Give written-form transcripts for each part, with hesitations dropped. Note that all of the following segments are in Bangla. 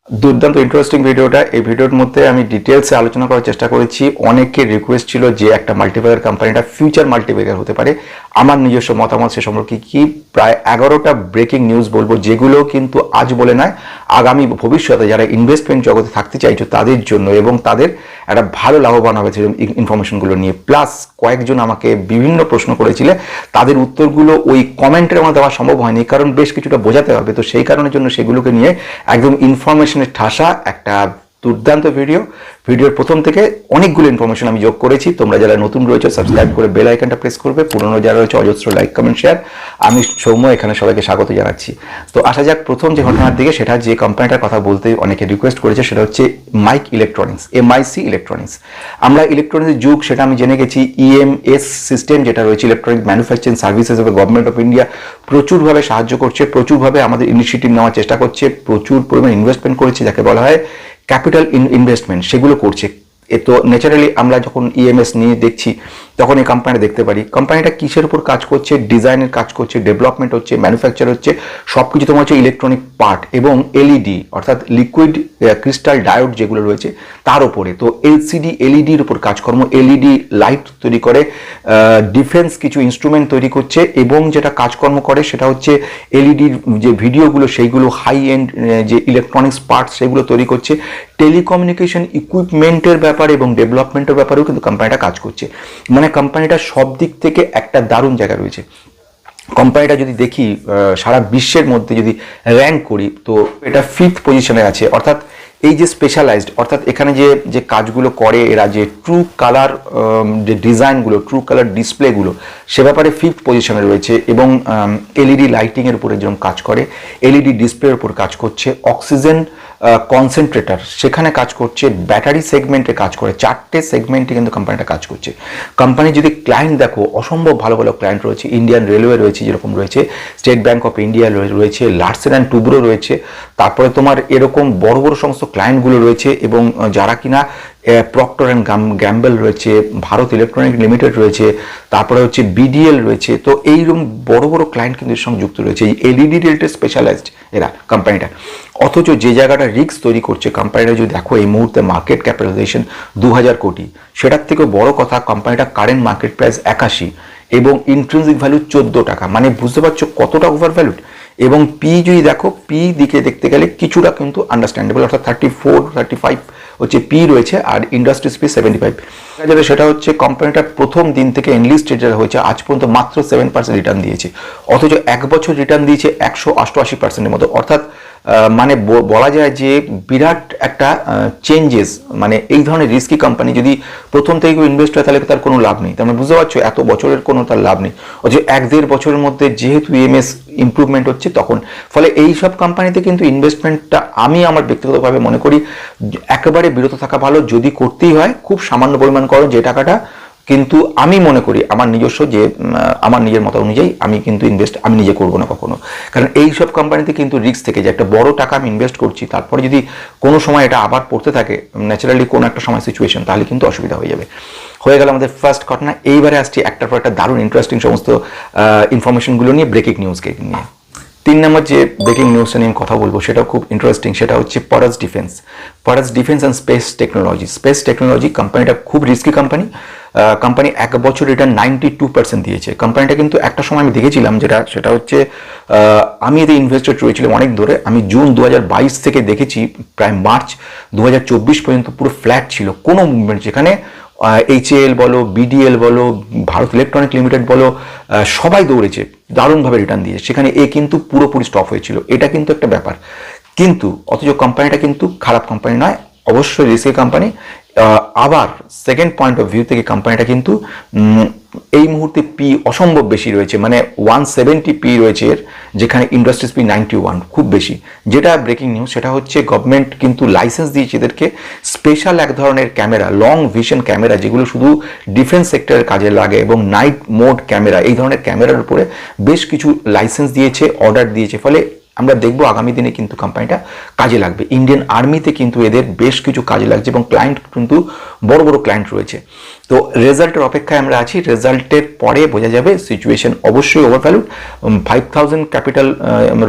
দুর্দান্ত ইন্টারেস্টিং ভিডিওটা। এই ভিডিওর মধ্যে আমি ডিটেলসে আলোচনা করার চেষ্টা করেছি। অনেকের রিকোয়েস্ট ছিল যে একটা মাল্টিপ্লেয়ার কোম্পানিটা ফিউচার মাল্টিপ্লেয়ার হতে পারে। আমার নিজস্ব মতামত সে সম্পর্কে কি প্রায় 11টা ব্রেকিং নিউজ বলবো, যেগুলো কিন্তু আজ বলে নয়, আগামী ভবিষ্যতে যারা ইনভেস্টমেন্ট জগতে থাকতে চাইছো তাদের জন্য, এবং তাদের একটা ভালো লাভবান হবে ইনফরমেশনগুলো নিয়ে। প্লাস কয়েকজন আমাকে বিভিন্ন প্রশ্ন করেছিলে, তাদের উত্তরগুলো ওই কমেন্টের মধ্যে দেওয়া সম্ভব হয়নি, কারণ বেশ কিছুটা বোঝাতে হবে। তো সেই কারণের জন্য সেগুলোকে নিয়ে একদম ইনফরমেশনের ঠাসা একটা দুর্দান্ত ভিডিওর প্রথম থেকে অনেকগুলো ইনফরমেশন আমি যোগ করেছি। তোমরা যারা নতুন রয়েছে সাবস্ক্রাইব করে বেল আইকনটা প্রেস করবে, পুরনো যারা রয়েছে অজস্র লাইক কমেন্ট শেয়ার। আমি সৌম্য এখানে সবাইকে স্বাগত জানাচ্ছি। তো আসা যাক প্রথম যে ঘটনার দিকে, সেটা যে কোম্পানিটার কথা বলতে অনেকে রিকোয়েস্ট করেছে, সেটা হচ্ছে মাইক ইলেকট্রনিক্স, MIC ইলেকট্রনিক্স। আমরা ইলেকট্রনিক্সের যুগ সেটা আমি জেনে গেছি। EMS সিস্টেম যেটা রয়েছে, electronic manufacturing services of government of India, প্রচুরভাবে সাহায্য করছে, প্রচুরভাবে আমাদের ইনিশিয়েটিভ নেওয়ার চেষ্টা করছে, প্রচুর পরিমাণ ইনভেস্টমেন্ট করেছে, যাকে বলা হয় ক্যাপিটাল ইনভেস্টমেন্ট, সেগুলো করছে। তো ন্যাচারালি আমরা যখন EMS নিয়ে দেখছি তখন এই কোম্পানিটা দেখতে পারি কোম্পানিটা কিসের উপর কাজ করছে, ডিজাইনের কাজ করছে, ডেভেলপমেন্ট হচ্ছে, ম্যানুফ্যাকচার হচ্ছে, সব কিছু তোমার হচ্ছে ইলেকট্রনিক পার্ট এবং LED অর্থাৎ লিকুইড ক্রিস্টাল ডায়োড যেগুলো রয়েছে তার উপরে। তো LCD LED-র উপর কাজকর্ম, LED লাইট তৈরি করে, ডিফেন্স কিছু ইনস্ট্রুমেন্ট তৈরি করছে, এবং যেটা কাজকর্ম করে সেটা হচ্ছে LED যে ভিডিওগুলো সেইগুলো হাই এন্ড যে ইলেকট্রনিক্স পার্টস সেগুলো তৈরি করছে। টেলিকমিউনিকেশন ইকুইপমেন্টের ব্যাপারে এবং ডেভেলপমেন্টের ব্যাপারেও কিন্তু কোম্পানিটা কাজ করছে। মানে কোম্পানিটা সব দিক থেকে একটা দারুণ জায়গা রয়েছে। কোম্পানিটা যদি দেখি সারা বিশ্বের মধ্যে যদি র্যাঙ্ক করি, তো এটা 5th পজিশনে আছে। অর্থাৎ এই যে স্পেশালাইজড, অর্থাৎ এখানে যে কাজগুলো করে এরা, যে ট্রু কালার যে ডিজাইনগুলো, ট্রু কালার ডিসপ্লেগুলো, সে ব্যাপারে 5th পজিশনে রয়েছে। এবং LED লাইটিংয়ের উপরে যেরকম কাজ করে, LED ডিসপ্লের উপর কাজ করছে, অক্সিজেন কনসেন্ট্রেটার সেখানে কাজ করছে, ব্যাটারি সেগমেন্টে কাজ করে, 4টে সেগমেন্টে কিন্তু কোম্পানিটা কাজ করছে। কোম্পানি যদি ক্লায়েন্ট দেখো, অসম্ভব ভালো ভালো ক্লায়েন্ট রয়েছে। ইন্ডিয়ান রেলওয়ে রয়েছে, যেরকম রয়েছে স্টেট ব্যাংক অফ ইন্ডিয়া রয়েছে, লার্সেন অ্যান্ড টুব্রো রয়েছে, তারপরে তোমার এরকম বড় বড় সমস্ত ক্লায়েন্টগুলো রয়েছে, এবং যারা কিনা প্রক্টর অ্যান্ড গ্যাম্বেল রয়েছে, ভারত ইলেকট্রনিক লিমিটেড রয়েছে, তারপরে হচ্ছে BDL রয়েছে। তো এইরকম বড় বড় ক্লায়েন্ট কিন্তু এর সঙ্গে যুক্ত রয়েছে। এই LED রিলেটেড স্পেশালাইজড এরা কোম্পানিটা। অথচ যে জায়গাটা রিস্ক তৈরি করছে কোম্পানিটা, যদি দেখো এই মুহূর্তে মার্কেট ক্যাপিটালাইজেশন 2000 কোটি, সেটার থেকে বড় কথা কোম্পানিটা কারেন্ট মার্কেট প্রাইস 81 এবং ইন্ট্রিনসিক ভ্যালু 14 টাকা। মানে বুঝতে পারছো কতটা ওভার ভ্যালুড। এবং পি যদি দেখো, পি দিকে দেখতে গেলে কিছুটা কিন্তু আন্ডারস্ট্যান্ডেবল, অর্থাৎ 34-35 হচ্ছে পি রয়েছে, আর ইন্ডাস্ট্রিজ পি 75। সেটা হচ্ছে কোম্পানিটা প্রথম দিন থেকে এনলিস্টেড যেটা হয়েছে আজ পর্যন্ত মাত্র 7% রিটার্ন দিয়েছে, অথচ এক বছর রিটার্ন দিয়েছে 188%-এর মতো। অর্থাৎ মানে বলা যায় যে বিরাট একটা চেঞ্জেস। মানে এই ধরনের রিস্কি কোম্পানি যদি প্রথম থেকে ইনভেস্ট হয় তাহলে তার কোনো লাভ নেই। তার মানে বুঝতে পারছো এত বছরের কোনো তার লাভ নেই। অথচ 1-1.5 বছরের মধ্যে যেহেতু EMS ইমপ্রুভমেন্ট হচ্ছে, তখন ফলে এই সব কোম্পানিতে কিন্তু ইনভেস্টমেন্টটা আমি আমার ব্যক্তিগতভাবে মনে করি একেবারে বিরত থাকা ভালো। যদি করতেই হয় খুব সামান্য পরিমাণ করো, যে টাকাটা কিন্তু আমি মনে করি আমার নিজস্ব যে আমার নিজের মত অনুযায়ী আমি কিন্তু ইনভেস্ট আমি নিজে করবো না কখনো। কারণ এই সব কোম্পানিতে কিন্তু রিস্ক থেকে যে একটা বড় টাকা আমি ইনভেস্ট করছি, তারপরে যদি কোনো সময় এটা আবার পড়তে থাকে ন্যাচারালি কোনো একটা সময় সিচুয়েশন, তাহলে কিন্তু অসুবিধা হয়ে যাবে। হয়ে গেল আমাদের ফার্স্ট ঘটনা। এইবারে আসছি একটার পর একটা দারুণ ইন্টারেস্টিং সমস্ত ইনফরমেশনগুলো নিয়ে, ব্রেকিং নিউজকে নিয়ে। 3 নম্বর যে ব্রেকিং নিউজটা নিয়ে কথা বলবো সেটাও খুব ইন্টারেস্টিং। সেটা হচ্ছে পরাস ডিফেন্স অ্যান্ড স্পেস টেকনোলজি। কোম্পানিটা খুব রিস্কি কোম্পানি। কোম্পানি এক বছর রিটার্ন 92% দিয়েছে। কোম্পানিটা কিন্তু একটা সময় আমি দেখেছিলাম, সেটা হচ্ছে আমি এতে ইনভেস্টেড রয়েছিলাম অনেক ধরে। আমি জুন 2022 থেকে দেখেছি প্রায় মার্চ 2024 পর্যন্ত পুরো ফ্ল্যাট ছিল, কোনো মুভমেন্ট। যেখানে HAL বলো, BDL বলো, ভারত ইলেকট্রনিক লিমিটেড বলো, সবাই দৌড়েছে, দারুণভাবে রিটার্ন দিয়ে। সেখানে কিন্তু পুরোপুরি স্টপ হয়েছিল। এটা কিন্তু একটা ব্যাপার। কিন্তু অথচ কোম্পানিটা কিন্তু খারাপ কোম্পানি নয়, অবশ্যই রিস্কি কোম্পানি। আবার সেকেন্ড পয়েন্ট অফ ভিউ থেকে কোম্পানিটা কিন্তু এই মুহূর্তে পি অসম্ভব বেশি রয়েছে, মানে 170 পি রয়েছে এর, যেখানে ইন্ডাস্ট্রিজ পি 91, খুব বেশি। যেটা ব্রেকিং নিউজ সেটা হচ্ছে গভর্নমেন্ট কিন্তু লাইসেন্স দিয়েছে এদেরকে স্পেশাল এক ধরনের ক্যামেরা, লং ভিশন ক্যামেরা, যেগুলো শুধু ডিফেন্স সেক্টরের কাজে লাগে, এবং নাইট মোড ক্যামেরা, এই ধরনের ক্যামেরার উপরে বেশ কিছু লাইসেন্স দিয়েছে, অর্ডার দিয়েছে। ফলে আমরা দেখবো আগামী দিনে কিন্তু কোম্পানিটা কাজে লাগবে। ইন্ডিয়ান আর্মিতে কিন্তু এদের বেশ কিছু কাজে লাগছে এবং ক্লায়েন্ট কিন্তু বড় বড় ক্লায়েন্ট রয়েছে। তো রেজাল্টের অপেক্ষায় আমরা আছি, রেজাল্টের পরে বোঝা যাবে। সিচুয়েশন অবশ্যই ওভারভ্যালুড, 5000 ক্যাপিটাল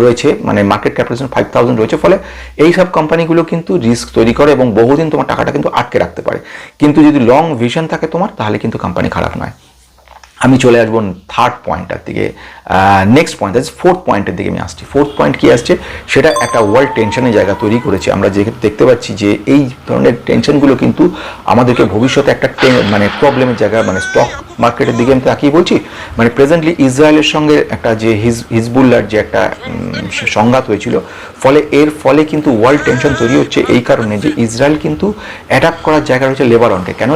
রয়েছে, মানে মার্কেট ক্যাপিটাল 5000 রয়েছে, ফলে এই সব কোম্পানিগুলো কিন্তু রিস্ক তৈরি করে এবং বহুদিন তোমার টাকাটা কিন্তু আটকে রাখতে পারে। কিন্তু যদি লং ভিশন থাকে তোমার, তাহলে কিন্তু কোম্পানি খারাপ নয়। আমি চলে আসবো থার্ড পয়েন্টটার দিকে, নেক্সট পয়েন্ট আছে ফোর্থ পয়েন্টের দিকে আমি আসছি। ফোর্থ পয়েন্ট কি আসছে, সেটা একটা ওয়ার্ল্ড টেনশনের জায়গা তৈরি করেছে। আমরা যে দেখতে পাচ্ছি যে এই ধরনের টেনশনগুলো কিন্তু আমাদেরকে ভবিষ্যতে একটা মানে প্রবলেমের জায়গা, মানে স্টক মার্কেটের দিকে আমি তাকিয়ে বলছি, মানে প্রেজেন্টলি ইসরায়েলের সঙ্গে একটা যে হিজবুল্লার যে একটা সংঘাত হয়েছিল, ফলে এর ফলে কিন্তু ওয়ার্ল্ড টেনশন তৈরি হচ্ছে এই কারণে যে ইসরায়েল কিন্তু অ্যাটাক করার জায়গা রয়েছে লেবাননকে। কেন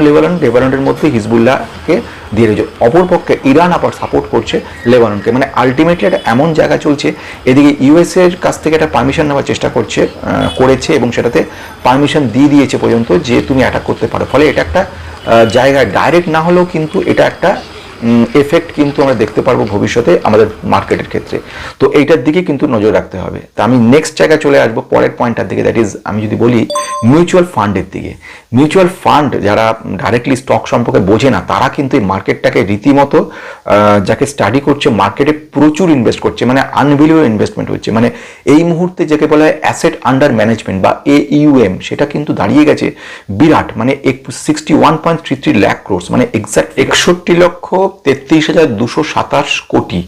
লেবাননের মধ্যে হিজবুল্লাহকে দিয়ে রয়েছে, অপরপক্ষে ইরান আবার সাপোর্ট করছে লেবাননকে। মানে আলটিমেটলি একটা এমন জায়গা চলছে, এদিকে ইউএসএ এর কাছ থেকে একটা পারমিশন নেওয়ার চেষ্টা করেছে এবং সেটাতে পারমিশন দিয়ে দিয়েছে পর্যন্ত যে তুমি অ্যাটাক করতে পারো। ফলে এটা একটা জায়গা ডাইরেক্ট না হলেও কিন্তু এটা একটা এফেক্ট কিন্তু আমরা দেখতে পারবো ভবিষ্যতে আমাদের মার্কেটের ক্ষেত্রে। তো এইটার দিকে কিন্তু নজর রাখতে হবে। তো আমি নেক্সট জায়গায় চলে আসবো পরের পয়েন্টটার দিকে, দ্যাট ইজ আমি যদি বলি মিউচুয়াল ফান্ডের দিকে। মিউচুয়াল ফান্ড যারা ডাইরেক্টলি স্টক সম্পর্কে বোঝে না, তারা কিন্তু এই মার্কেটটাকে রীতিমতো যাকে স্টাডি করছে, মার্কেটে প্রচুর ইনভেস্ট করছে, মানে আনবিলিভেবল ইনভেস্টমেন্ট হচ্ছে। মানে এই মুহূর্তে যাকে বলা হয় অ্যাসেট আন্ডার ম্যানেজমেন্ট বা AUM, সেটা কিন্তু দাঁড়িয়ে গেছে বিরাট, মানে 61.33 লাখ ক্রোর্স, মানে এক্সাক্ট 61,33,227 কোটি।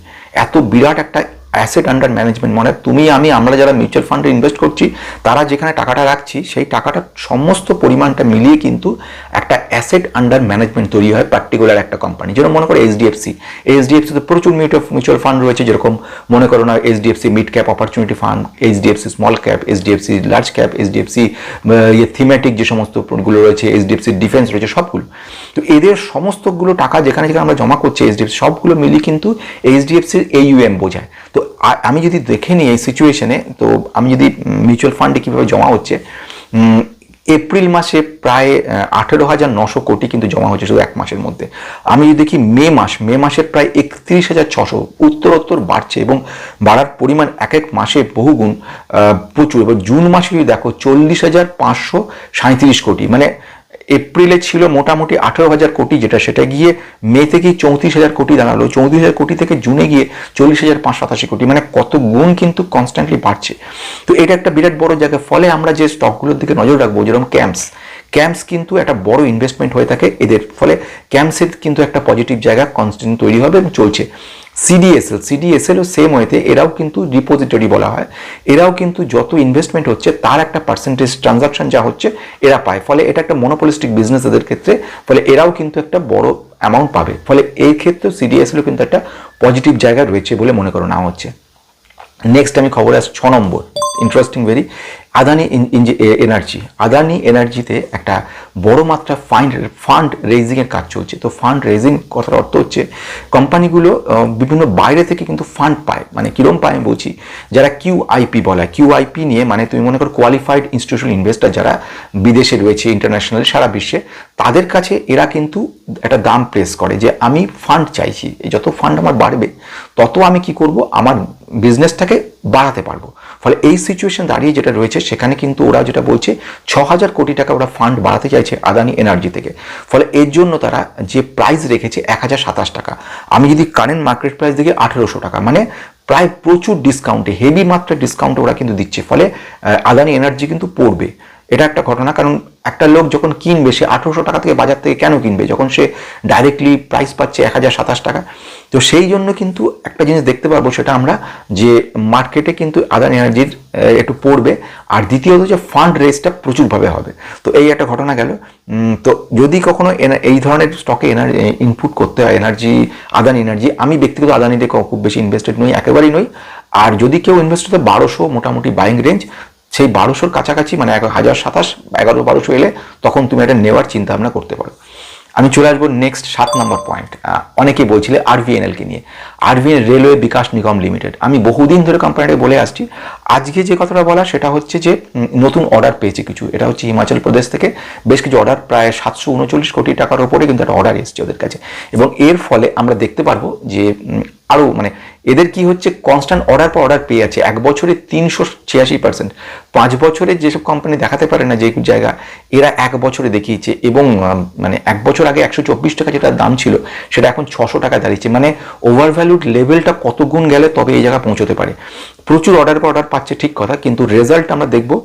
এত বিরাট একটা অ্যাসেট আন্ডার ম্যানেজমেন্ট, মানে তুমি আমরা যারা মিউচুয়াল ফান্ডে ইনভেস্ট করছি, তারা যেখানে টাকাটা রাখছি, সেই টাকাটা সমস্ত পরিমাণটা মিলিয়ে কিন্তু একটা অ্যাসেট আন্ডার ম্যানেজমেন্ট তৈরি হয় পার্টিকুলার একটা কোম্পানি। যেরকম মনে করো এইচডিএফসিতে প্রচুর মিউচুয়াল ফান্ড রয়েছে। যেরকম মনে করো না HDFC mid cap opportunity fund, HDFC small cap, HDFC large cap, HDFC thematic যে সমস্ত গুলো রয়েছে, এইচডিএফসি ডিফেন্স রয়েছে, সবগুলো। তো এদের সমস্তগুলো টাকা যেখানে যেখানে আমরা জমা করছি এইচডিএফসি, সবগুলো মিলিয়ে কিন্তু এইচডিএফসির AUM বোঝায়। তো আমি যদি দেখে নিই এই সিচুয়েশনে, তো আমি যদি মিউচুয়াল ফান্ডে কীভাবে জমা হচ্ছে, এপ্রিল মাসে প্রায় 18,900 কোটি কিন্তু জমা হচ্ছে শুধু এক মাসের মধ্যে। আমি যদি দেখি মে মাসে প্রায় 31,600, উত্তরোত্তর বাড়ছে এবং বাড়ার পরিমাণ এক এক মাসে বহুগুণ, প্রচুর। এবার জুন মাসে যদি দেখো 40,537 কোটি, মানে এপ্রিলে ছিল মোটামুটি 18,000 কোটি, সেটা গিয়ে মে থেকেই 34,000 কোটি দাঁড়ালো। 34,000 কোটি থেকে জুনে গিয়ে 40,587 কোটি, মানে কত গুণ কিন্তু কনস্ট্যান্টলি বাড়ছে। তো এটা একটা বিরাট বড় জায়গা। ফলে আমরা যে স্টকগুলোর দিকে নজর রাখবো, যেরকম ক্যাম্পস কিন্তু একটা বড় ইনভেস্টমেন্ট হয়ে থাকে এদের, ফলে ক্যাম্পসের কিন্তু একটা পজিটিভ জায়গা কনস্ট্যান্ট তৈরি হবে এবং চলছে। সিডিএসএলও সেম ওয়েতে, এরাও কিন্তু ডিপোজিটরি বলা হয়। এরাও কিন্তু যত ইনভেস্টমেন্ট হচ্ছে তার একটা পার্সেন্টেজ ট্রানজাকশন যা হচ্ছে এরা পায়, ফলে এটা একটা মনোপলিস্টিক বিজনেস এদের ক্ষেত্রে, ফলে এরাও কিন্তু একটা বড় অ্যামাউন্ট পাবে। ফলে এই ক্ষেত্রে সিডিএসএলও কিন্তু একটা পজিটিভ জায়গা রয়েছে বলে মনে করো নেওয়া হচ্ছে। নেক্সট আমি খবর আসছি 6 নম্বর, interesting very, Adani energy. Adani এনার্জিতে একটা বড় মাত্রা ফান্ড রেজিংয়ের কাজ চলছে। তো ফান্ড রেজিং কথার অর্থ হচ্ছে কোম্পানিগুলো বিভিন্ন বাইরে থেকে কিন্তু ফান্ড পায়। মানে কিরম পায় আমি বলছি, যারা QIP বলা হয়, QIP নিয়ে মানে তুমি মনে করো কোয়ালিফাইড ইনস্টিটিউশনাল ইনভেস্টর যারা বিদেশে রয়েছে, ইন্টারন্যাশনাল সারা বিশ্বে, তাদের কাছে এরা কিন্তু একটা দাম প্রেস করে যে আমি ফান্ড চাইছি, যত ফান্ড আমার বাড়বে তত আমি কি করব, আমার বিজনেসটাকে বাড়াতে পারবো। ফলে এই সিচুয়েশন দাঁড়িয়ে যেটা রয়েছে, সেখানে কিন্তু ওরা যেটা বলছে 6,000 কোটি টাকা ওরা ফান্ড বাড়াতে চাইছে আদানি এনার্জি থেকে। ফলে এর জন্য তারা যে প্রাইস রেখেছে 1,027 টাকা, আমি যদি কারেন্ট মার্কেট প্রাইস দেখি 1,800 টাকা, মানে প্রায় প্রচুর ডিসকাউন্টে, হেভি মাত্রা ডিসকাউন্টে ওরা কিন্তু দিচ্ছে। ফলে আদানি এনার্জি কিন্তু পড়বে। এটা একটা ঘটনা, কারণ একটা লোক যখন কিনবে, সে 1,800 টাকা থেকে বাজার থেকে কেন কিনবে যখন সে ডাইরেক্টলি প্রাইস পাচ্ছে 1,027 টাকা। তো সেই জন্য কিন্তু একটা জিনিস দেখতে পারবো, সেটা আমরা যে মার্কেটে কিন্তু আদানি এনার্জির একটু পড়বে, আর দ্বিতীয়ত যে ফান্ড রেজটা প্রচুরভাবে হবে। তো এই একটা ঘটনা গেল। তো যদি কখনো এই ধরনের স্টকে ইনপুট করতে হয় আদানি এনার্জি, আমি ব্যক্তিগত আদানিতে খুব বেশি ইনভেস্টেড নই, একেবারেই নই। আর যদি কেউ ইনভেস্ট করতে 1,200 মোটামুটি বাইং রেঞ্জ, সেই 1,200-র কাছাকাছি, মানে 1,027, 11-1200 এলে তখন তুমি এটা নেওয়ার চিন্তা ভাবনা করতে পারো। আমি চলে আসবো নেক্সট 7 নম্বর পয়েন্ট। অনেকেই বলছিলে RVNL-কে নিয়ে, RVNL railway Vikas Nigam limited. আমি বহুদিন ধরে কোম্পানিটা বলে আসছি। আজকে যে কথাটা বলা সেটা হচ্ছে যে নতুন অর্ডার পেয়েছে কিছু, এটা হচ্ছে হিমাচল প্রদেশ থেকে বেশ কিছু অর্ডার, প্রায় 739 কোটি টাকার উপরে কিন্তু একটা অর্ডার এসছে ওদের কাছে। এবং এর ফলে আমরা দেখতে পারবো যে আরও মানে এদের কি হচ্ছে কনস্ট্যান্ট অর্ডার পর অর্ডার পেয়ে যাচ্ছে, 1 বছরে 386%। 5 বছরে যেসব কোম্পানি দেখাতে পারে না যে জায়গা, এরা 1 বছরে দেখিয়েছে। এবং মানে 1 বছর আগে 124 টাকা যেটা দাম ছিল সেটা এখন 600 টাকা দাঁড়িয়েছে। মানে ওভার ভ্যালুড লেভেলটা কত গুণ গেলে তবে এই জায়গা পৌঁছতে পারে। প্রচুর অর্ডার পর অর্ডার পাচ্ছে ঠিক কথা, কিন্তু রেজাল্ট আমরা দেখবো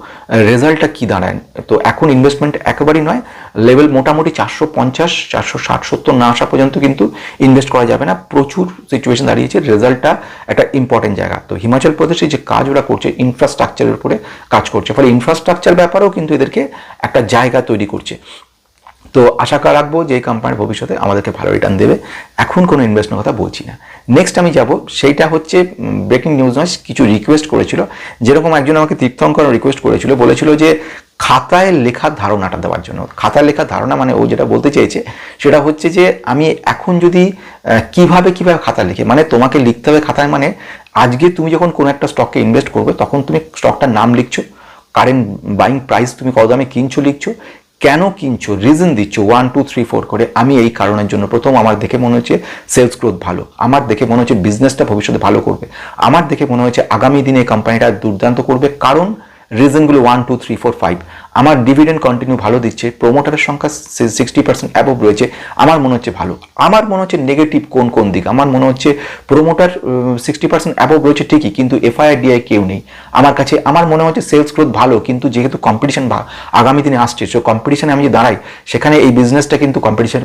রেজাল্টটা কি দাঁড়ায়। তো এখন ইনভেস্টমেন্ট একেবারেই নয়, লেভেল মোটামুটি 450, 460, 70 না আসা পর্যন্ত কিন্তু ইনভেস্ট করা যাবে না। প্রচুর সিচুয়েশন দাঁড়িয়েছে, রেজাল্টটা একটা ইম্পর্টেন্ট জায়গা। তো হিমাচল প্রদেশে যে কাজ ওরা করছে ইনফ্রাস্ট্রাকচারের উপরে কাজ করছে, ফলে ইনফ্রাস্ট্রাকচার ব্যাপারেও কিন্তু এদেরকে একটা জায়গা তৈরি করছে। তো আশা রাখবো যে এই কোম্পানির ভবিষ্যতে আমাদেরকে ভালো রিটার্ন দেবে। এখন কোনো ইনভেস্টমেন্টের কথা বলছি না। নেক্সট আমি যাব, সেইটা হচ্ছে ব্রেকিং নিউজ নয়, কিছু রিকোয়েস্ট করেছিল। যেরকম একজন আমাকে তীর্থঙ্কর রিকোয়েস্ট করেছিল, বলেছিল যে খাতায় লেখার ধারণাটা দেওয়ার জন্য। খাতায় লেখার ধারণা মানে ও যেটা বলতে চেয়েছে সেটা হচ্ছে যে আমি এখন যদি কিভাবে খাতায় লিখে, মানে তোমাকে লিখতে হবে খাতায়, মানে আজকে তুমি যখন কোনো একটা স্টকে ইনভেস্ট করবে তখন তুমি স্টকটার নাম লিখছো, কারেন্ট বাইং প্রাইস তুমি কত দামে কিনছো লিখছো, কেন কিনছো রিজন দিচ্ছ 1 2 3 4 করে। আমি এই কারণের জন্য, প্রথম আমার দেখে মনে হচ্ছে সেলস গ্রোথ ভালো, আমার দেখে মনে হচ্ছে বিজনেসটা ভবিষ্যতে ভালো করবে, আমার দেখে মনে হচ্ছে আগামী দিনে এই কোম্পানিটা দুর্দান্ত করবে, কারণ রিজনগুলো 1 2 3 4 5। আমার ডিভিডেন্ড কন্টিনিউ ভালো দিচ্ছে, প্রোমোটারের সংখ্যা 60% অ্যাবভ রয়েছে, আমার মনে হচ্ছে ভালো। আমার মনে হচ্ছে নেগেটিভ কোন দিক, আমার মনে হচ্ছে প্রোমোটার 60% অ্যাবভ রয়েছে ঠিকই, কিন্তু এফআইআর ডিআই কেউ নেই আমার কাছে। আমার মনে হচ্ছে সেলস গ্রোথ ভালো, কিন্তু যেহেতু কম্পিটিশন আগামী দিনে আসছে, সো কম্পিটিশনে আমি যে দাঁড়াই সেখানে এই বিজনেসটা কিন্তু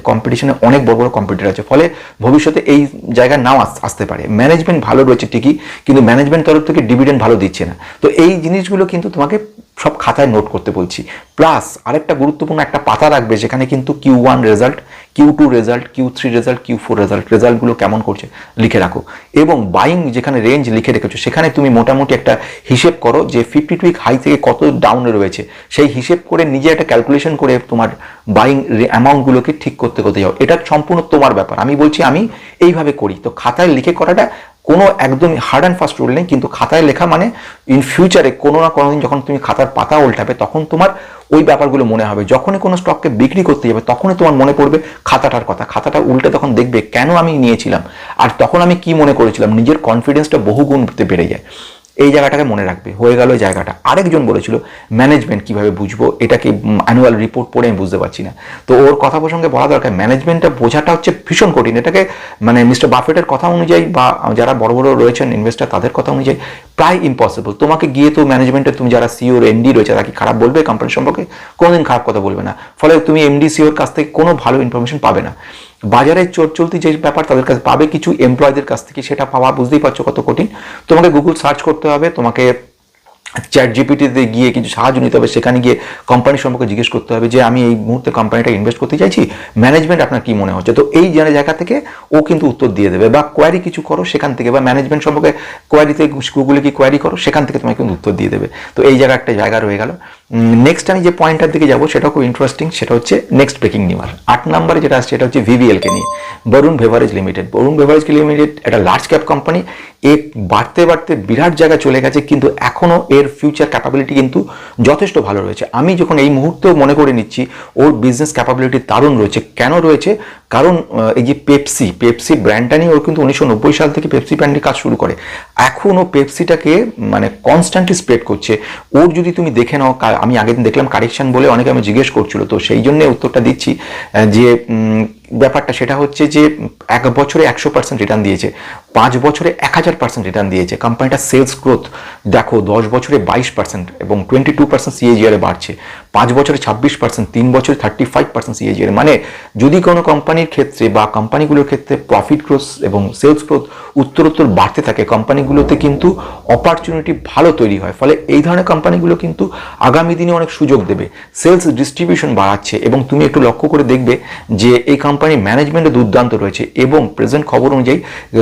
কম্পিটিশনে অনেক বড় বড় কম্পিটিটর আছে, ফলে ভবিষ্যতে এই জায়গায় নাও আসতে পারে। ম্যানেজমেন্ট ভালো রয়েছে ঠিকই, কিন্তু ম্যানেজমেন্ট তরফ থেকে ডিভিডেন্ড ভালো দিচ্ছে না। তো এই জিনিসগুলো কিন্তু তোমাকে সব খাতায় নোট করতে বলছি। প্লাস আরেকটা গুরুত্বপূর্ণ একটা পাতা রাখবে, যেখানে কিন্তু Q1 result, Q2 result, Q3 result, Q4 রেজাল্টগুলো কেমন করছে লিখে রাখো। এবং বাইং যেখানে রেঞ্জ লিখে রেখেছো সেখানে তুমি মোটামুটি একটা হিসেব করো যে 52 উইক হাই থেকে কত ডাউনে রয়েছে, সেই হিসেব করে নিজে একটা ক্যালকুলেশন করে তোমার বাইং অ্যামাউন্টগুলোকে ঠিক করতে যাও। এটা সম্পূর্ণ তোমার ব্যাপার, আমি বলছি আমি এইভাবে করি। তো খাতায় লিখে করাটা কোনো একদম হার্ড অ্যান্ড ফাস্ট রুল নেই, কিন্তু খাতায় লেখা মানে ইন ফিউচারে কোনো না কোনো দিন যখন তুমি খাতার পাতা উল্টাবে তখন তোমার ওই ব্যাপারগুলো মনে হবে। যখনই কোনো স্টককে বিক্রি করতে যাবে তখনই তোমার মনে পড়বে খাতাটার কথা, খাতাটা উল্টে তখন দেখবে কেন আমি নিয়েছিলাম আর তখন আমি কি মনে করেছিলাম, নিজের কনফিডেন্সটা বহুগুণ বেড়ে যায়। এই জায়গাটাকে মনে রাখবে। হয়ে গেল এই জায়গাটা। আরেকজন বলেছিল ম্যানেজমেন্ট কিভাবে বুঝবো, এটাকে অ্যানুয়াল রিপোর্ট পড়ে আমি বুঝতে পারছি না। তো ওর কথা প্রসঙ্গে বলা দরকার, ম্যানেজমেন্টটা বোঝাটা হচ্ছে ভীষণ কঠিন। এটাকে মানে মিস্টার বাফেটের কথা অনুযায়ী বা যারা বড় বড় রয়েছেন ইনভেস্টার তাদের কথা অনুযায়ী প্রায় ইম্পসিবল। তোমাকে গিয়ে তো ম্যানেজমেন্টে তুমি যারা সিও এমডি রয়েছে তারা কি খারাপ বলবে কোম্পানি সম্পর্কে? কোনোদিন খারাপ কথা বলবে না। ফলে তুমি এমডি সিওর কাছ থেকে কোনো ভালো ইনফরমেশন পাবে না। বাজারে চলতি যে ব্যাপার তাদের কাছে পাবে কিছু এমপ্লয়ীদের কাছ থেকে, সেটা পাওয়া বুঝতেই পারছো কত কঠিন। তোমাকে গুগল সার্চ করতে হবে, তোমাকে চ্যাট জিপিটিতে গিয়ে কিছু সাহায্য নিতে হবে, সেখানে গিয়ে কোম্পানি সম্পর্কে জিজ্ঞেস করতে হবে যে আমি এই মুহূর্তে কোম্পানিটা ইনভেস্ট করতে চাইছি, ম্যানেজমেন্ট আপনার কি মনে হচ্ছে। তো এই জায়গা থেকে ও কিন্তু উত্তর দিয়ে দেবে। বা কোয়ারি কিছু করো সেখান থেকে, বা ম্যানেজমেন্ট সম্পর্কে কোয়ারিতে গুগলে কি কোয়ারি করো সেখান থেকে তোমাকে কিন্তু উত্তর দিয়ে দেবে। তো এই জায়গা একটা জায়গা রয়ে গেল। নেক্সট আমি যে পয়েন্টটার দিকে যাবো সেটা খুব ইন্টারেস্টিং, সেটা হচ্ছে নেক্সট ব্রেকিং নিউজ 8 নম্বরে যেটা আসছে সেটা হচ্ছে ভিভিএলকে নিয়ে, Varun beverage limited. Varun beverage limited একটা লার্জ ক্যাপ কোম্পানি, এ বাড়তে বাড়তে বিরাট জায়গায় চলে গেছে, কিন্তু এখনও এর ফিউচার ক্যাপাবিলিটি কিন্তু যথেষ্ট ভালো রয়েছে। আমি যখন এই মুহূর্তেও মনে করে নিচ্ছি ওর বিজনেস ক্যাপাবিলিটি দারুণ রয়েছে। কেন রয়েছে? কারণ এই যে পেপসি ব্র্যান্ডটা নিয়ে ওর কিন্তু 1990 সাল থেকে পেপসি ব্র্যান্ডের কাজ শুরু করে, এখন ও পেপসিটাকে মানে কনস্ট্যান্টলি স্প্রেড করছে। ওর যদি তুমি দেখে নাও, আমি আগের দিন দেখলাম কারেকশন বলে অনেকে আমি জিজ্ঞেস করছিল, তো সেই জন্য উত্তরটা দিচ্ছি যে ব্যাপারটা সেটা হচ্ছে যে 1 বছরে 100% রিটার্ন দিয়েছে, 5 বছরে 1000% রিটার্ন দিয়েছে। কোম্পানিটা সেলস গ্রোথ দেখো 10 বছরে 22% এবং 22% সিএজিআর বাড়ছে, 5 বছরে 26%, 3 বছরে 35% সিএজিআর। মানে যদি কোনো কোম্পানির ক্ষেত্রে বা কোম্পানিগুলোর ক্ষেত্রে প্রফিট গ্রোথ এবং সেলস গ্রোথ উত্তরোত্তর বাড়তে থাকে, কোম্পানিগুলোতে কিন্তু অপরচুনিটি ভালো তৈরি হয়। ফলে এই ধরনের কোম্পানিগুলো কিন্তু আগামী দিনে অনেক সুযোগ দেবে। সেলস ডিস্ট্রিবিউশন বাড়াচ্ছে এবং তুমি একটু লক্ষ্য করে দেখবে যে এই কোম্পানি ম্যানেজমেন্টে দুর্দান্ত রয়েছে এবং প্রেজেন্ট খবর অনুযায়ী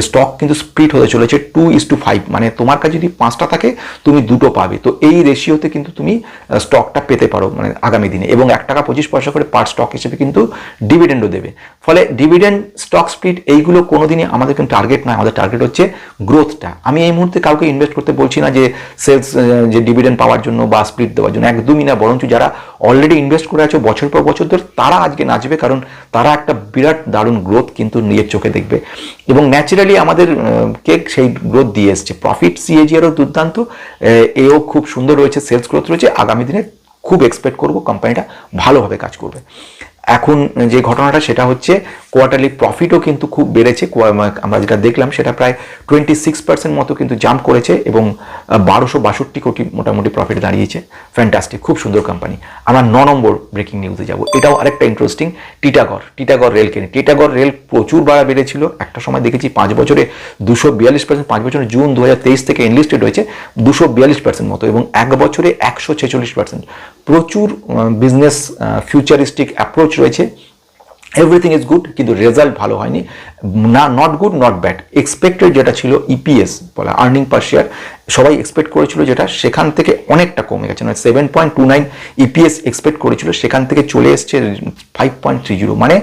স্টক কিন্তু স্প্লিট হতে চলেছে 2:5, মানে তোমার কাছে যদি 5টা থাকে তুমি 2টো পাবে। তো এই রেশিওতে কিন্তু তুমি স্টকটা পেতে পারো মানে আগামী দিনে, এবং 1 টাকা 25 পয়সা করে পার স্টক হিসেবে কিন্তু ডিভিডেন্ডও দেবে। ফলে ফলে ডিভিডেন্ড, স্টক স্প্লিট এইগুলো কোনোদিনই আমাদের কিন্তু টার্গেট নয়, আমাদের টার্গেট হচ্ছে গ্রোথটা। আমি এই মুহূর্তে কাউকে ইনভেস্ট করতে বলছি না যে সেলস, যে ডিভিডেন্ড পাওয়ার জন্য বা স্প্লিট দেওয়ার জন্য, একদমই না। বরঞ্চ যারা অলরেডি ইনভেস্ট করে আছে বছর পর বছর ধরে, তারা আজকে নাচবে, কারণ তারা একটা বিরাট দারুণ গ্রোথ কিন্তু নিজের চোখে দেখবে এবং ন্যাচারালি আমাদের কেক সেই গ্রোথ দিয়ে এসছে। প্রফিট সিএজিআরও দুর্দান্ত, এও খুব সুন্দর রয়েছে, সেলস গ্রোথ রয়েছে। আগামী দিনে খুব এক্সপেক্ট করব কোম্পানিটা ভালোভাবে কাজ করবে। এখন যে ঘটনাটা সেটা হচ্ছে কোয়ার্টারলি প্রফিটও কিন্তু খুব বেড়েছে। আমরা যেটা দেখলাম সেটা প্রায় 26% মতো কিন্তু জাম্প করেছে এবং 1262 কোটি মোটামুটি প্রফিট দাঁড়িয়েছে। ফ্যান্টাস্টিক, খুব সুন্দর কোম্পানি। আমরা 9 নম্বর ব্রেকিং নিউজে যাব। এটাও আরেকটা ইন্টারেস্টিং, টিটাগড় রেলকে নিয়ে। টিটাগড় রেল প্রচুর বাড়া বেড়েছিল, একটা সময় দেখেছি 5 বছরে 242%, 5 বছরে জুন 2023 থেকে এনলিস্টেড হয়েছে 242% মতো এবং 1 বছরে 146%। প্রচুর বিজনেস ফিউচারিস্টিক অ্যাপ্রোচ রয়েছে। এভরিথিং ইজ গুড, কিন্তু রেজাল্ট ভালো হয়নি। না, not good not bad. Expected যেটা ছিল ইপিএস বলা, আর্নিং পার শেয়ার, সবাই এক্সপেক্ট করেছিল যেটা, সেখান থেকে অনেকটা কমে গেছে। মানে 7.29 ইপিএস এক্সপেক্ট করেছিল, সেখান থেকে চলে এসছে 5.30, মানে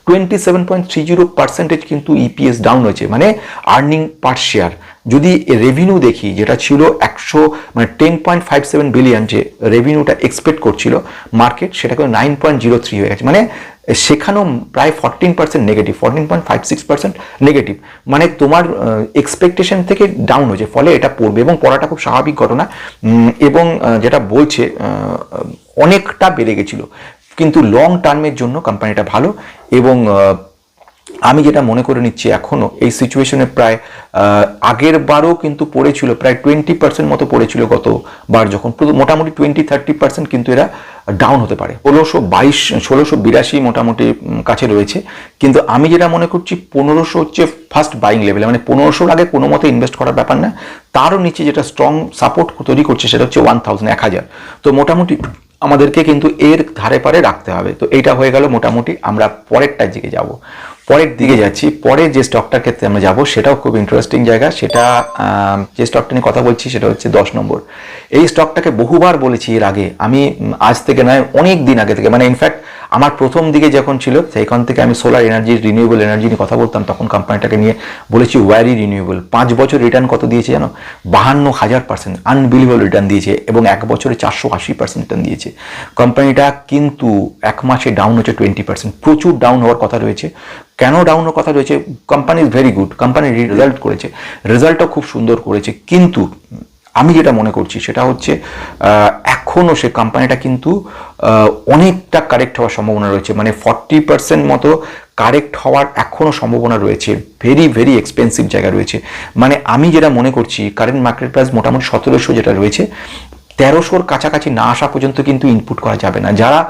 27.30% কিন্তু ইপিএস ডাউন হয়েছে, মানে আর্নিং পার শেয়ার। যদি রেভিনিউ দেখি, যেটা ছিল 10.57 বিলিয়ন, যে রেভিনিউটা এক্সপেক্ট করছিল মার্কেট, সেটা কিন্তু 9.03 হয়ে গেছে, মানে সেখানেও প্রায় 14% নেগেটিভ, 14.56% নেগেটিভ, মানে তোমার এক্সপেকটেশন থেকে ডাউন হয়েছে। ফলে এটা পড়বে এবং পড়াটা খুব স্বাভাবিক ঘটনা। এবং যেটা বলছে অনেকটা বেড়ে গেছিল, কিন্তু লং টার্মের জন্য কোম্পানিটা ভালো। এবং আমি যেটা মনে করে নিচ্ছি এখনো এই সিচুয়েশনে প্রায় আগের বারও কিন্তু পড়েছিল, প্রায় 20% মতো পড়েছিল গতবার, যখন মোটামুটি 20-30% কিন্তু এরা ডাউন হতে পারে। 1682 মোটামুটি কাছে রয়েছে, কিন্তু আমি যেটা মনে করছি 1500 হচ্ছে ফার্স্ট বাইং লেভেল, মানে 1500 আগে কোনো মতে ইনভেস্ট করার ব্যাপার না। তারও নিচে যেটা স্ট্রং সাপোর্ট তৈরি করছে সেটা হচ্ছে 1000। তো মোটামুটি আমাদেরকে কিন্তু এর ধারে পারে রাখতে হবে। তো এইটা হয়ে গেল মোটামুটি। আমরা পরেরটার দিকে যাব, পরের দিকে যাচ্ছি। পরে যে স্টকটার ক্ষেত্রে আমরা যাব সেটাও খুব ইন্টারেস্টিং জায়গা। সেটা যে স্টকটা নিয়ে কথা বলছি সেটা হচ্ছে 10 নম্বর। এই স্টকটাকে বহুবার বলেছি এর আগে, আমি আজ থেকে নয় অনেক দিন আগে থেকে, মানে ইনফ্যাক্ট আমার প্রথম দিকে যখন ছিল সেইখান থেকে আমি সোলার এনার্জি, রিনিউয়েবল এনার্জি নিয়ে কথা বলতাম, তখন কোম্পানিটাকে নিয়ে বলেছি ওয়ারি রিনিউয়েবল। 5 বছর রিটার্ন কত দিয়েছে জানো? 52,000%, আনবিলিভেবল রিটার্ন দিয়েছে এবং 1 বছরে 480% রিটার্ন দিয়েছে। কোম্পানিটা কিন্তু 1 মাসে ডাউন হচ্ছে 20%, প্রচুর ডাউন হওয়ার কথা রয়েছে। কেন ডাউন হওয়ার কথা রয়েছে? Company is very good, company result করেছে, রেজাল্টটা খুব সুন্দর করেছে, কিন্তু আমি যেটা মনে করছি সেটা হচ্ছে এখনও সে কোম্পানিটা কিন্তু অনেকটা কারেক্ট হওয়ার সম্ভাবনা রয়েছে, মানে 40% মতো কারেক্ট হওয়ার এখনও সম্ভাবনা রয়েছে। ভেরি ভেরি এক্সপেন্সিভ জায়গা রয়েছে। মানে আমি যেটা মনে করছি কারেন্ট মার্কেট প্রাইস মোটামুটি 1700 যেটা রয়েছে, 1300-র কাছাকাছি না আসা পর্যন্ত কিন্তু ইনপুট করা যাবে না। যারা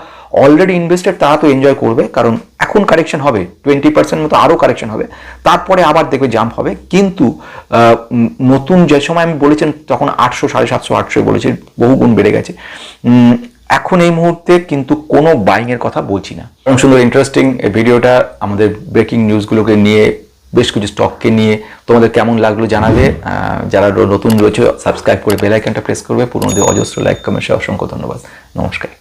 অলরেডি ইনভেস্টেড তারা তো এনজয় করবে, কারণ এখন কারেকশন হবে 20% মতো, আরও কারেকশন হবে, তারপরে আবার দেখবে জাম্প হবে। কিন্তু নতুন যে সময় আমি বলেছেন তখন 800, 750, 800 বলেছি, বহু গুণ বেড়ে গেছে। এখন এই মুহূর্তে কিন্তু কোনো বাইংয়ের কথা বলছি না। সুন্দর ইন্টারেস্টিং ভিডিওটা, আমাদের ব্রেকিং নিউজগুলোকে নিয়ে, বেশ কিছু স্টককে নিয়ে তোমাদের কেমন লাগলো জানাবে। যারা নতুন রয়েছে সাবস্ক্রাইব করে বেল আইকনটা প্রেস করবে। পুরোনো অজস্র লাইক কমেন্ট, অসংখ্য ধন্যবাদ। নমস্কার।